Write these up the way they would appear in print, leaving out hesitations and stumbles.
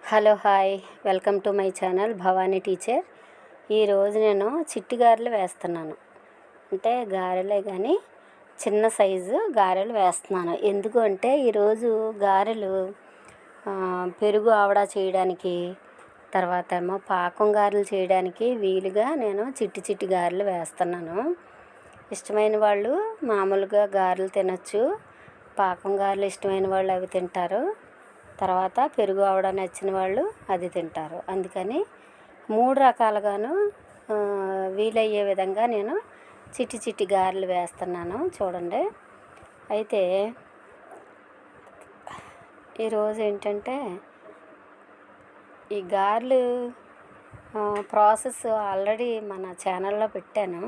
Hello hi welcome to my channel Bhavani teacher. ఈరోజు నేను చిట్టి గారెలు వేస్తున్నాను. అంటే గారెలే కానీ చిన్న సైజు గారెలు వేస్తున్నాను. ఎందుకు అంటే ఈరోజు గారెలు పెరుగు ఆవడా చేయడానికి, తర్వాత ఏమో పాకం గారెలు చేయడానికి వీలుగా నేను చిట్టి చిట్టి గారెలు వేస్తున్నాను. ఇష్టమైన వాళ్ళు మామూలుగా గారెలు తినచ్చు, పాకం గారెలు ఇష్టమైన వాళ్ళు అవి తింటారు, తర్వాత పెరుగు ఆవడ నచ్చిన వాళ్ళు అది తింటారు. అందుకని 3 రకాలుగాను వీలయ్యే విధంగా నేను చిట్టి చిట్టి గారెలు వేస్తున్నాను చూడండి. అయితే ఈరోజు ఏంటంటే ఈ గారెలు ప్రాసెస్ ఆల్రెడీ మన ఛానల్లో పెట్టాను.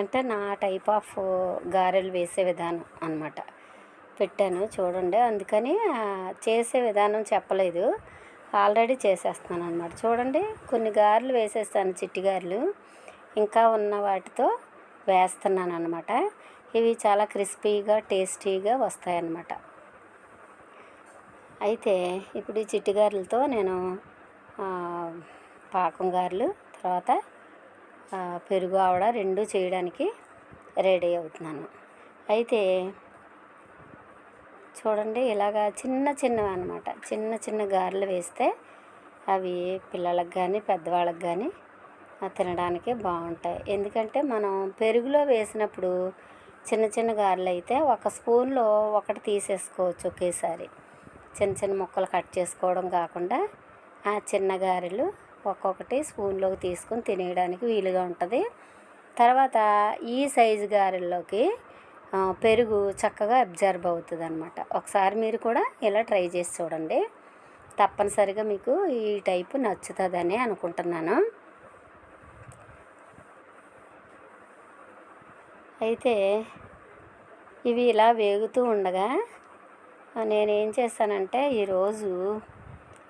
అంటే నా టైప్ ఆఫ్ గారెలు వేసే విధానం అన్నమాట పెట్టాను చూడండి. అందుకని చేసే విధానం చెప్పలేదు, ఆల్రెడీ చేసేస్తున్నాను అన్నమాట. చూడండి, కొన్ని గారెలు వేసేస్తాను చిట్టి గారెలు, ఇంకా ఉన్న వాటితో వేస్తున్నాను అన్నమాట. ఇవి చాలా క్రిస్పీగా టేస్టీగా వస్తాయన్నమాట. అయితే ఇప్పుడు ఈ చిట్టి గారెలతో నేను పాకం గారెలు తర్వాత పెరుగు ఆవడ రెండు చేయడానికి రెడీ అవుతున్నాను. అయితే చూడండి, ఇలాగా చిన్న చిన్నవి అన్నమాట. చిన్న చిన్న గారెలు వేస్తే అవి పిల్లలకు కానీ పెద్దవాళ్ళకి కానీ తినడానికి బాగుంటాయి. ఎందుకంటే మనం పెరుగులో వేసినప్పుడు చిన్న చిన్న గారెలు అయితే ఒక స్పూన్లో ఒకటి తీసేసుకోవచ్చు ఒకేసారి. చిన్న చిన్న ముక్కలు కట్ చేసుకోవడం కాకుండా ఆ చిన్న గారెలు ఒక్కొక్కటి స్పూన్లోకి తీసుకొని తినేయడానికి వీలుగా ఉంటుంది. తర్వాత ఈ సైజు గారెల్లోకి పెరుగు చక్కగా అబ్జర్బ్ అవుతుంది అన్నమాట. ఒకసారి మీరు కూడా ఇలా ట్రై చేసి చూడండి, తప్పనిసరిగా మీకు ఈ టైపు నచ్చుతుందని అనుకుంటున్నాను. అయితే ఇవి ఇలా వేగుతూ ఉండగా నేనేం చేస్తానంటే ఈరోజు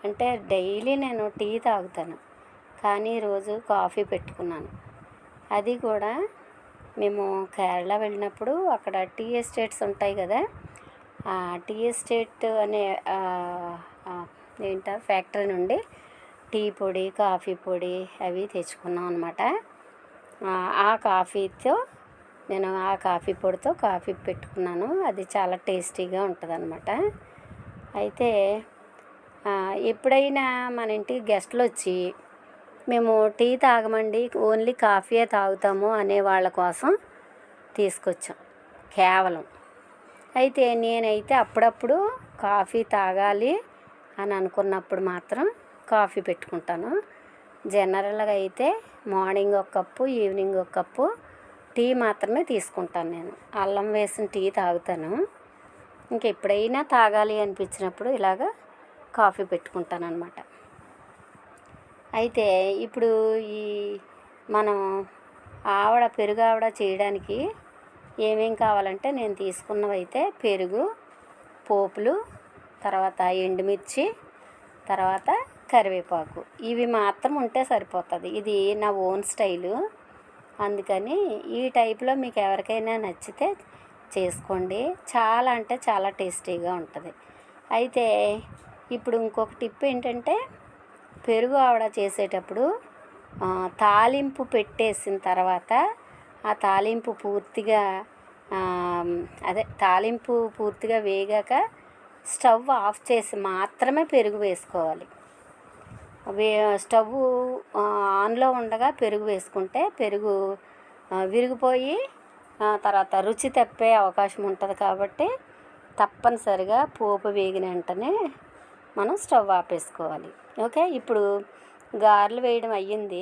అంటే డైలీ నేను టీ తాగుతాను, కానీ ఈరోజు కాఫీ పెట్టుకున్నాను. అది కూడా మేము కేరళ వెళ్ళినప్పుడు అక్కడ టీ ఎస్టేట్స్ ఉంటాయి కదా, ఆ టీ ఎస్టేట్ అనే ఫ్యాక్టరీ నుండి టీ పొడి కాఫీ పొడి అవి తెచ్చుకున్నాం అన్నమాట. ఆ కాఫీతో నేను ఆ కాఫీ పొడితో కాఫీ పెట్టుకున్నాను. అది చాలా టేస్టీగా ఉంటుంది అన్నమాట. అయితే ఎప్పుడైనా మన ఇంటికి గెస్ట్లు వచ్చి మేము టీ తాగమండి ఓన్లీ కాఫీయే తాగుతాము అనే వాళ్ళ కోసం తీసుకొచ్చాం కేవలం. అయితే నేనైతే అప్పుడప్పుడు కాఫీ తాగాలి అని అనుకున్నప్పుడు మాత్రం కాఫీ పెట్టుకుంటాను. జనరల్గా అయితే మార్నింగ్ ఒక కప్పు ఈవినింగ్ ఒక కప్పు టీ మాత్రమే తీసుకుంటాను. నేను అల్లం వేసిన టీ తాగుతాను. ఇంకెప్పుడైనా తాగాలి అనిపించినప్పుడు ఇలాగా కాఫీ పెట్టుకుంటాను అన్నమాట. అయితే ఇప్పుడు ఈ మనం పెరుగు ఆవడ చేయడానికి ఏమేం కావాలంటే నేను తీసుకున్నవైతే పెరుగు, పోపులు, తర్వాత ఎండుమిర్చి, తర్వాత కరివేపాకు, ఇవి మాత్రం ఉంటే సరిపోతుంది. ఇది నా ఓన్ స్టైలు, అందుకని ఈ టైప్లో మీకు ఎవరికైనా నచ్చితే చేసుకోండి. చాలా అంటే చాలా టేస్టీగా ఉంటుంది. అయితే ఇప్పుడు ఇంకొక టిప్ ఏంటంటే పెరుగు ఆవడ చేసేటప్పుడు తాలింపు పెట్టేసిన తర్వాత ఆ తాలింపు పూర్తిగా వేగాక స్టవ్ ఆఫ్ చేసి మాత్రమే పెరుగు వేసుకోవాలి. స్టవ్ ఆన్లో ఉండగా పెరుగు వేసుకుంటే పెరుగు విరిగిపోయి తర్వాత రుచి తప్పే అవకాశం ఉంటుంది. కాబట్టి తప్పనిసరిగా పోపు వేగిన వెంటనే మనం స్టవ్ ఆపేసుకోవాలి. ఓకే, ఇప్పుడు గారెలు వేయడం అయ్యింది.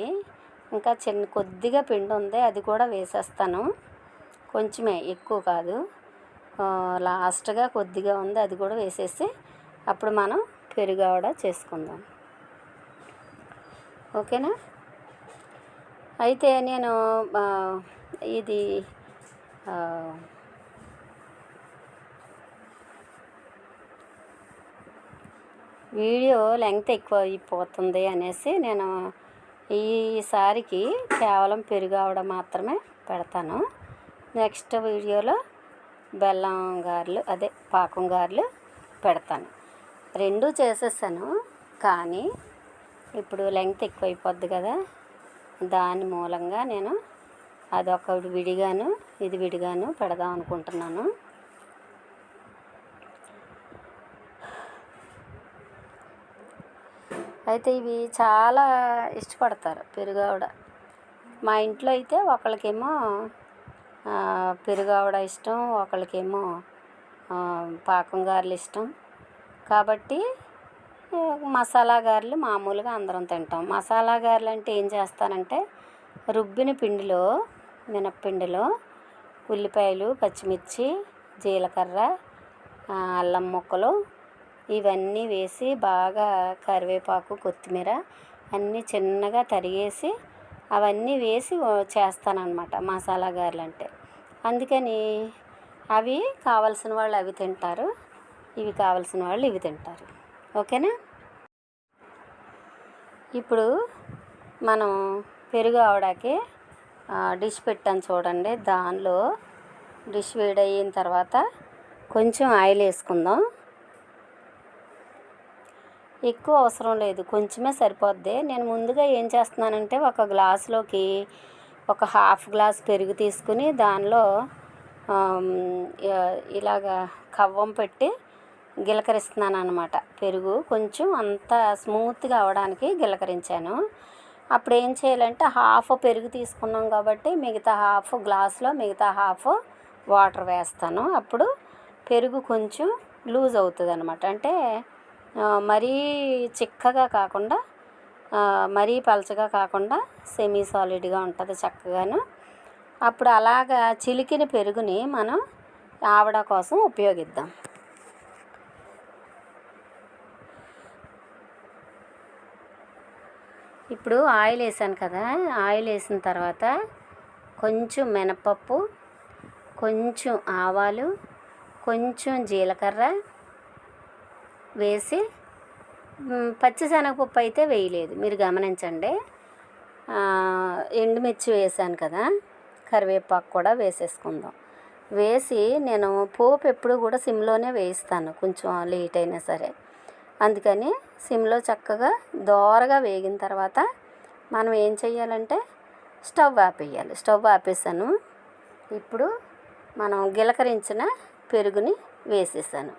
ఇంకా కొద్దిగా పిండి ఉంది, అది కూడా వేసేస్తాను. కొంచెమే, ఎక్కువ కాదు, లాస్ట్గా కొద్దిగా ఉంది, అది కూడా వేసేసి అప్పుడు మనం పెరుగు ఆవడ చేసుకుందాం. ఓకేనా? అయితే నేను ఇది వీడియో లెంగ్త్ ఎక్కువ అయిపోతుంది అనేసి నేను ఈసారికి కేవలం పెరుగు ఆవడ మాత్రమే పెడతాను. నెక్స్ట్ వీడియోలో బెల్లం గారెలు పాకం గారెలు పెడతాను. రెండూ చేసేసాను. కానీ ఇప్పుడు లెంగ్త్ ఎక్కువైపోద్ది కదా, దాని మూలంగా నేను అదొక విడిగాను ఇది విడిగాను పెడదాం అనుకుంటున్నాను. అయితే ఇవి చాలా ఇష్టపడతారు పెరుగావిడ. మా ఇంట్లో అయితే ఒకళ్ళకేమో పెరుగావిడ ఇష్టం, ఒకళ్ళకేమో పాకం గారెలు ఇష్టం. కాబట్టి మసాలా గారెలు మామూలుగా అందరం తింటాం. మసాలా గారెలు అంటే ఏం చేస్తానంటే, రుబ్బిన పిండిలో మినప్పిండిలో ఉల్లిపాయలు, పచ్చిమిర్చి, జీలకర్ర, అల్లం ముక్కలు ఇవన్నీ వేసి బాగా కరివేపాకు, కొత్తిమీర అన్నీ చిన్నగా తరిగేసి అవన్నీ వేసి చేస్తానన్నమాట మసాలా గారెలు అంటే. అందుకని అవి కావలసిన వాళ్ళు అవి తింటారు, ఇవి కావలసిన వాళ్ళు ఇవి తింటారు. ఓకేనా. ఇప్పుడు మనం పెరుగు ఆవడానికి డిష్ పెట్టాను చూడండి. దానిలో డిష్ వేడయిన తర్వాత కొంచెం ఆయిల్ వేసుకుందాం. ఎక్కువ అవసరం లేదు, కొంచెమే సరిపోద్ది. నేను ముందుగా ఏం చేస్తున్నానంటే, ఒక గ్లాసులోకి ఒక హాఫ్ గ్లాస్ పెరుగు తీసుకుని దానిలో ఇలాగా కవ్వం పెట్టి గిలకరిస్తున్నాను అన్నమాట. పెరుగు కొంచెం అంత స్మూత్గా అవ్వడానికి గిలకరించాను. అప్పుడు ఏం చేయాలంటే, హాఫ్ పెరుగు తీసుకున్నాం కాబట్టి మిగతా హాఫ్ గ్లాసులో మిగతా హాఫ్ వాటర్ వేస్తాను. అప్పుడు పెరుగు కొంచెం లూజ్ అవుతుంది అన్నమాట. అంటే మరీ చిక్కగా కాకుండా మరీ పలచగా కాకుండా సెమీ సాలిడ్గా ఉంటుంది చక్కగాను. అప్పుడు అలాగా చిలికిన పెరుగుని మనం ఆవడ కోసం ఉపయోగిద్దాం. ఇప్పుడు ఆయిల్ వేసాను కదా, ఆయిల్ వేసిన తర్వాత కొంచెం మినపప్పు, కొంచెం ఆవాలు, కొంచెం జీలకర్ర వేసి, పచ్చిశనగపప్పు అయితే వేయలేదు, మీరు గమనించండి. ఎండుమిర్చి వేసాను కదా, కరివేపాకు కూడా వేసేసుకుందాం. వేసి నేను పోపు ఎప్పుడు కూడా సిమ్లోనే వేయిస్తాను, కొంచెం లేట్ అయినా సరే. అందుకని సిమ్లో చక్కగా దోరగా వేగిన తర్వాత మనం ఏం చేయాలంటే స్టవ్ ఆపేయాలి. స్టవ్ ఆపేసాను. ఇప్పుడు మనం గిలకరించిన పెరుగుని వేసేసాను.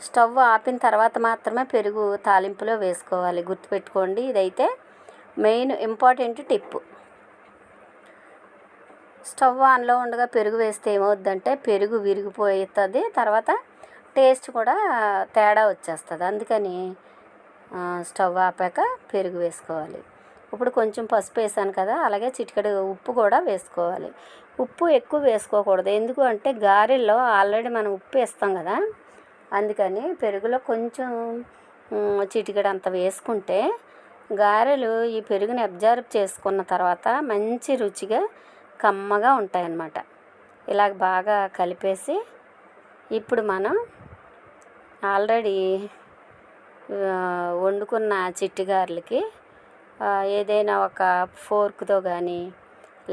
స్టవ్ ఆపిన తర్వాత మాత్రమే పెరుగు తాలింపులో వేసుకోవాలి, గుర్తుపెట్టుకోండి. ఇదైతే మెయిన్ ఇంపార్టెంట్ టిప్పు. స్టవ్ ఆన్లో ఉండగా పెరుగు వేస్తే ఏమవుద్దంటే పెరుగు విరిగిపోతుంది, తర్వాత టేస్ట్ కూడా తేడా వచ్చేస్తుంది. అందుకని స్టవ్ ఆపాక పెరుగు వేసుకోవాలి. ఇప్పుడు కొంచెం పసుపు వేసాను కదా, అలాగే చిటికెడు ఉప్పు కూడా వేసుకోవాలి. ఉప్పు ఎక్కువ వేసుకోకూడదు, ఎందుకు అంటే గారెల్లో ఆల్రెడీ మనం ఉప్పు వేస్తాం కదా. అందుకని పెరుగులో కొంచెం చిటికెడు అంత వేసుకుంటే గారెలు ఈ పెరుగుని అబ్జర్వ్ చేసుకున్న తర్వాత మంచి రుచిగా కమ్మగా ఉంటాయన్నమాట. ఇలాగ బాగా కలిపేసి ఇప్పుడు మనం ఆల్రెడీ వండుకున్న చిట్టి గారెలకి ఏదైనా ఒక ఫోర్క్తో కానీ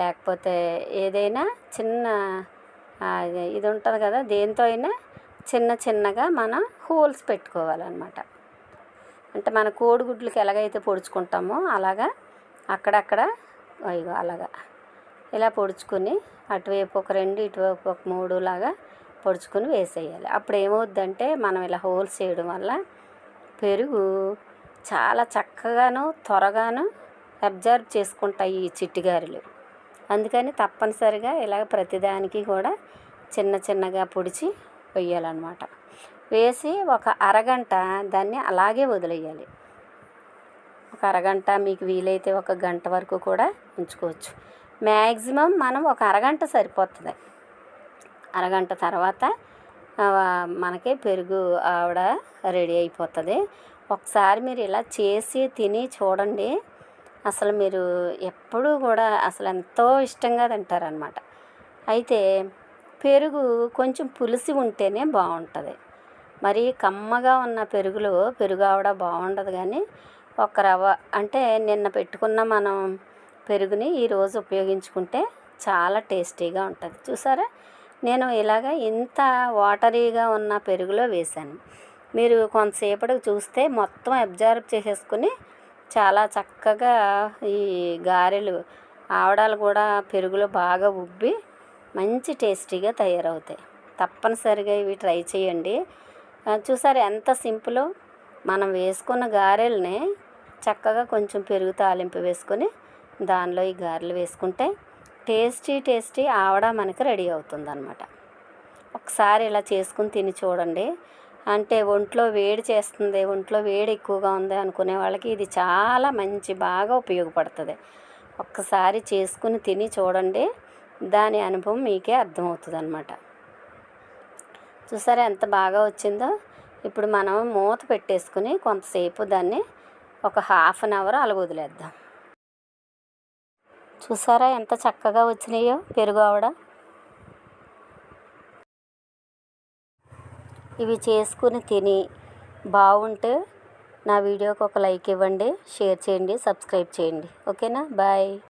లేకపోతే ఏదైనా చిన్న ఇది ఉంటుంది కదా, దేంతో అయినా చిన్న చిన్నగా మనం హోల్స్ పెట్టుకోవాలన్నమాట. అంటే మన కోడిగుడ్లకి ఎలాగైతే పొడుచుకుంటామో అలాగా అక్కడక్కడ ఇగో అలాగా ఇలా పొడుచుకొని అటువైపు ఒక 2 ఇటువైపు ఒక 3 లాగా పొడుచుకొని వేసేయాలి. అప్పుడు ఏమవుద్దంటే మనం ఇలా హోల్స్ చేయడం వల్ల పెరుగు చాలా చక్కగాను త్వరగాను అబ్జర్వ్ చేసుకుంటాయి ఈ చిట్టిగారెలు. అందుకని తప్పనిసరిగా ఇలాగ ప్రతిదానికి కూడా చిన్న చిన్నగా పొడిచి వేయాలన్నమాట. వేసి ఒక అరగంట దాన్ని అలాగే వదిలేయాలి. ఒక అరగంట, మీకు వీలైతే ఒక గంట వరకు కూడా ఉంచుకోవచ్చు. మ్యాక్సిమం మనం ఒక అరగంట సరిపోతుంది. అరగంట తర్వాత మనకి పెరుగు ఆవిడ రెడీ అయిపోతుంది. ఒకసారి మీరు ఇలా చేసి తిని చూడండి, అసలు మీరు ఎప్పుడూ కూడా అసలు ఎంతో ఇష్టంగా తింటారనమాట. అయితే పెరుగు కొంచెం పులిసి ఉంటేనే బాగుంటుంది. మరి కమ్మగా ఉన్న పెరుగులో పెరుగు ఆవిడ బాగుండదు. కానీ ఒక రవ్వ అంటే నిన్న పెట్టుకున్న మనం పెరుగుని ఈరోజు ఉపయోగించుకుంటే చాలా టేస్టీగా ఉంటుంది. చూసారా, నేను ఇలాగ ఇంత వాటరీగా ఉన్న పెరుగులో వేశాను. మీరు కొంతసేపటికి చూస్తే మొత్తం అబ్జర్వ్ చేసేసుకుని చాలా చక్కగా ఈ గారెలు ఆవడాలు కూడా పెరుగులో బాగా ఉబ్బి మంచి టేస్టీగా తయారవుతాయి. తప్పనిసరిగా ఇవి ట్రై చేయండి. చూసారు ఎంత సింపుల్. మనం వేసుకున్న గారెల్ని చక్కగా కొంచెం పెరుగు తాలింపు వేసుకొని దానిలో ఈ గారెలు వేసుకుంటే టేస్టీ ఆవడ మనకి రెడీ అవుతుందన్నమాట. ఒకసారి ఇలా చేసుకుని తిని చూడండి. అంటే ఒంట్లో వేడి చేస్తుంది, ఒంట్లో వేడి ఎక్కువగా ఉంది అనుకునే వాళ్ళకి ఇది చాలా మంచి బాగా ఉపయోగపడుతుంది. ఒక్కసారి చేసుకుని తిని చూడండి, దాని అనుభవం మీకే అర్థమవుతుంది అన్నమాట. చూసారా ఎంత బాగా వచ్చిందో. ఇప్పుడు మనం మూత పెట్టేసుకుని కొంతసేపు దాన్ని ఒక హాఫ్ అన్ అవర్ అలా వదిలేద్దాం. చూసారా ఎంత చక్కగా వచ్చినాయో పెరుగు ఆవడ. ఇవి చేసుకుని తిని బాగుంటే నా వీడియోకి ఒక లైక్ ఇవ్వండి, షేర్ చేయండి, సబ్స్క్రైబ్ చేయండి. ఓకేనా? బాయ్.